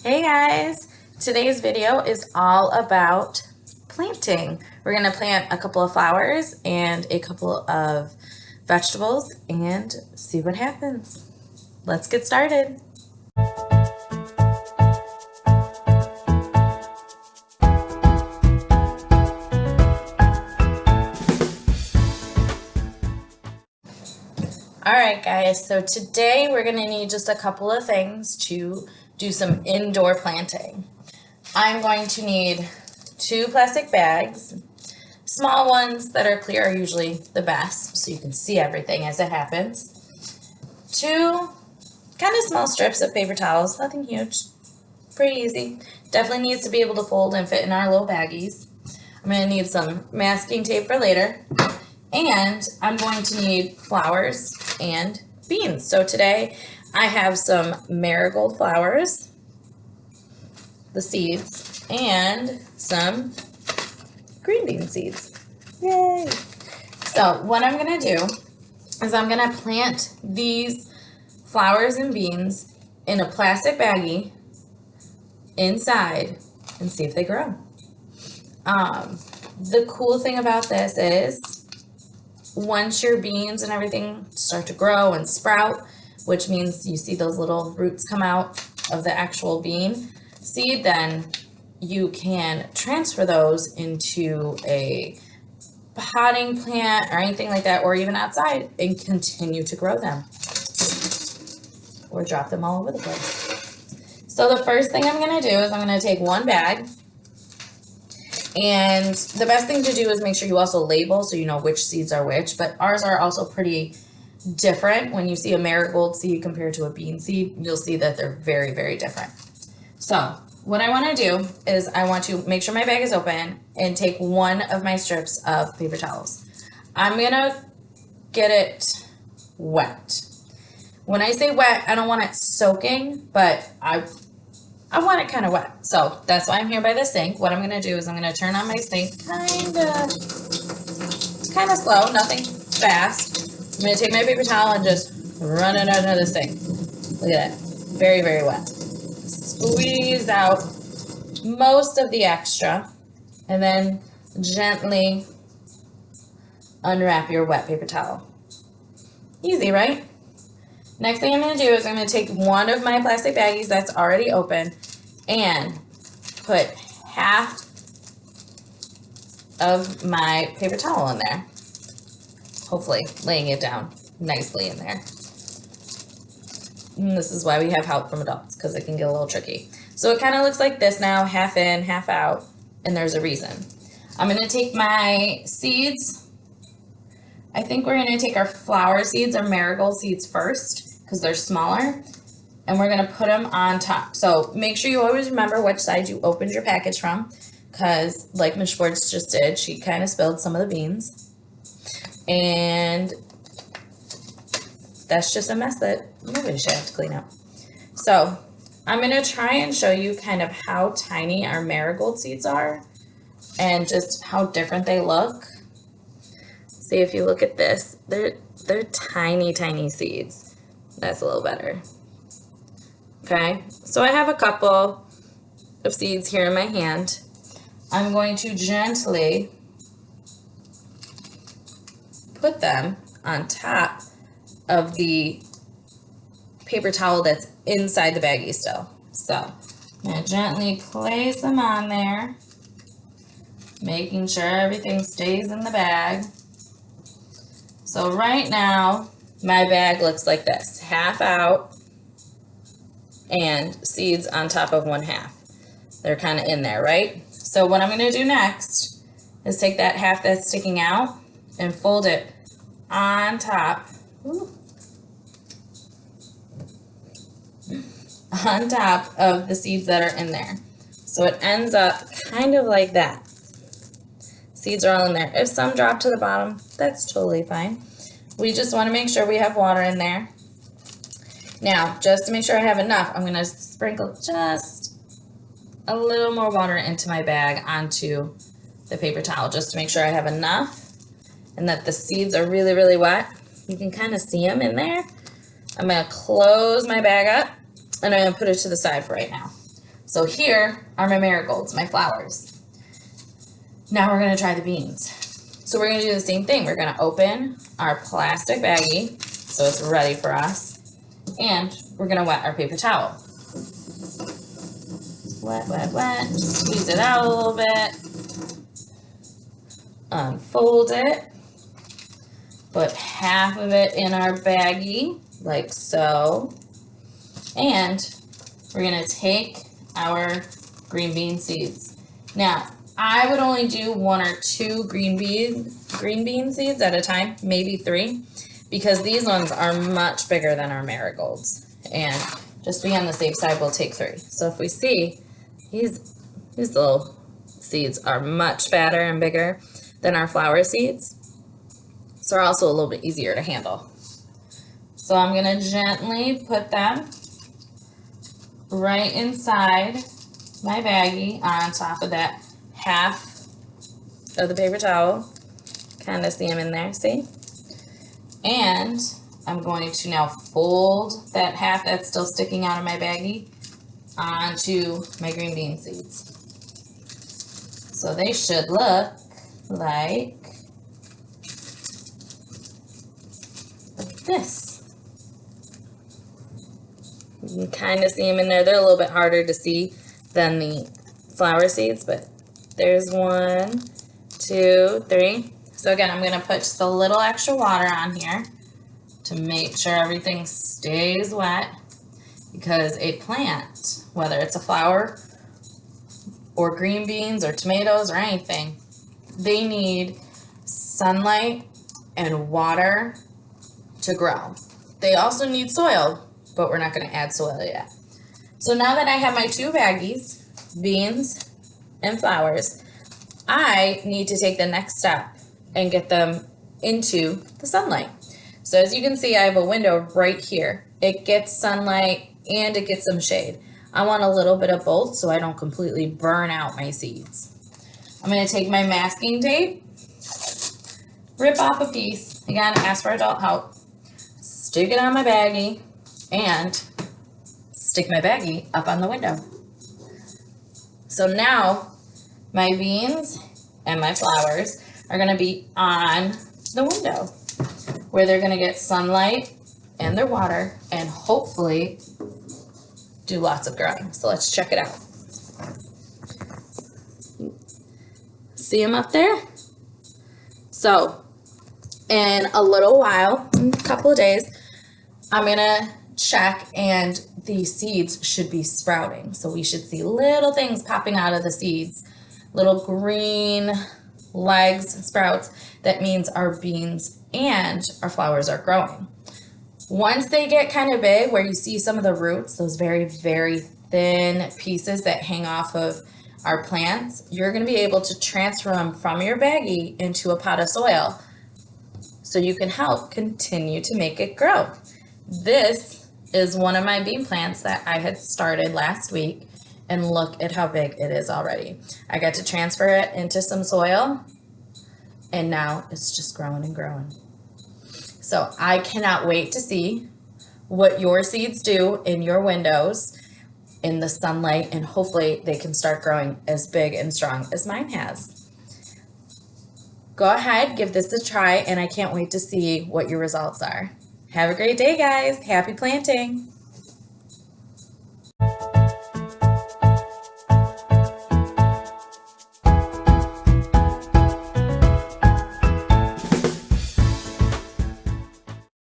Hey guys, today's video is all about planting. We're going to plant a couple of flowers and a couple of vegetables and see what happens. Let's get started. Alright guys, so today we're going to need just a couple of things to do some indoor planting. I'm going to need 2 plastic bags. Small ones that are clear are usually the best, so you can see everything as it happens. 2 kind of small strips of paper towels, nothing huge, pretty easy. Definitely needs to be able to fold and fit in our little baggies. I'm going to need some masking tape for later. And I'm going to need flowers and beans. So today I have some marigold flowers, the seeds, and some green bean seeds. Yay! So what I'm going to do is I'm going to plant these flowers and beans in a plastic baggie inside and see if they grow. The cool thing about this is once your beans and everything start to grow and sprout, which means you see those little roots come out of the actual bean seed, then you can transfer those into a potting plant or anything like that, or even outside, and continue to grow them or drop them all over the place. So the first thing I'm going to do is I'm going to take one bag. And the best thing to do is make sure you also label so you know which seeds are which, but ours are also pretty different. When you see a marigold seed compared to a bean seed, you'll see that they're very, very different. So what I want to do is I want to make sure my bag is open and take one of my strips of paper towels. I'm going to get it wet. When I say wet, I don't want it soaking, but I want it kind of wet, so that's why I'm here by the sink. What I'm going to do is I'm going to turn on my sink kind of slow, nothing fast. I'm going to take my paper towel and just run it under the sink. Look at that, very, very wet. Squeeze out most of the extra and then gently unwrap your wet paper towel. Easy, right? Next thing I'm going to do is I'm going to take one of my plastic baggies that's already open and put half of my paper towel in there. Hopefully laying it down nicely in there. And this is why we have help from adults, because it can get a little tricky. So it kind of looks like this now, half in, half out, and there's a reason. I'm going to take my seeds. I think we're going to take our flower seeds, our marigold seeds first, because they're smaller, and we're going to put them on top. So make sure you always remember which side you opened your package from, because like Ms. Schwartz just did, she kind of spilled some of the beans, and that's just a mess that nobody should have to clean up. So I'm going to try and show you kind of how tiny our marigold seeds are and just how different they look. See, if you look at this, they're tiny, tiny seeds. That's a little better. Okay, so I have a couple of seeds here in my hand. I'm going to gently put them on top of the paper towel that's inside the baggie still. So I'm going to gently place them on there, making sure everything stays in the bag. So right now, my bag looks like this, half out and seeds on top of one half. They're kind of in there, right? So what I'm going to do next is take that half that's sticking out and fold it on top, on top of the seeds that are in there. So it ends up kind of like that. Seeds are all in there. If some drop to the bottom, that's totally fine. We just want to make sure we have water in there. Now, just to make sure I have enough, I'm going to sprinkle just a little more water into my bag onto the paper towel, just to make sure I have enough and that the seeds are really, really wet. You can kind of see them in there. I'm going to close my bag up and I'm going to put it to the side for right now. So here are my marigolds, my flowers. Now we're gonna try the beans. So we're gonna do the same thing. We're gonna open our plastic baggie so it's ready for us. And we're gonna wet our paper towel. Wet, wet, wet. Squeeze it out a little bit. Unfold it. Put half of it in our baggie, like so. And we're gonna take our green bean seeds. Now, I would only do 1 or 2 green bean seeds at a time, maybe 3, because these ones are much bigger than our marigolds. And just to be on the safe side, we'll take 3. So if we see, these little seeds are much fatter and bigger than our flower seeds. So they're also a little bit easier to handle. So I'm gonna gently put them right inside my baggie on top of that half of the paper towel. Kind of see them in there, see? And I'm going to now fold that half that's still sticking out of my baggie onto my green bean seeds. So they should look like this. You can kind of see them in there. They're a little bit harder to see than the flower seeds, but there's 1, 2, 3. So again, I'm gonna put just a little extra water on here to make sure everything stays wet, because a plant, whether it's a flower or green beans or tomatoes or anything, they need sunlight and water to grow. They also need soil, but we're not going to add soil yet. So now that I have my 2 baggies, beans and flowers, I need to take the next step and get them into the sunlight. So as you can see, I have a window right here. It gets sunlight and it gets some shade. I want a little bit of both so I don't completely burn out my seeds. I'm going to take my masking tape, rip off a piece, again, ask for adult help, stick it on my baggie, and stick my baggie up on the window. So now my beans and my flowers are going to be on the window where they're going to get sunlight and their water and hopefully do lots of growing. So let's check it out. See them up there? So in a little while, in a couple of days, I'm gonna check and the seeds should be sprouting. So we should see little things popping out of the seeds, little green legs, sprouts. That means our beans and our flowers are growing. Once they get kind of big, where you see some of the roots, those very, very thin pieces that hang off of our plants, you're going to be able to transfer them from your baggie into a pot of soil so you can help continue to make it grow. This is one of my bean plants that I had started last week, and look at how big it is already. I got to transfer it into some soil, and now it's just growing and growing. So I cannot wait to see what your seeds do in your windows in the sunlight, and hopefully they can start growing as big and strong as mine has. Go ahead, give this a try, and I can't wait to see what your results are. Have a great day, guys. Happy planting.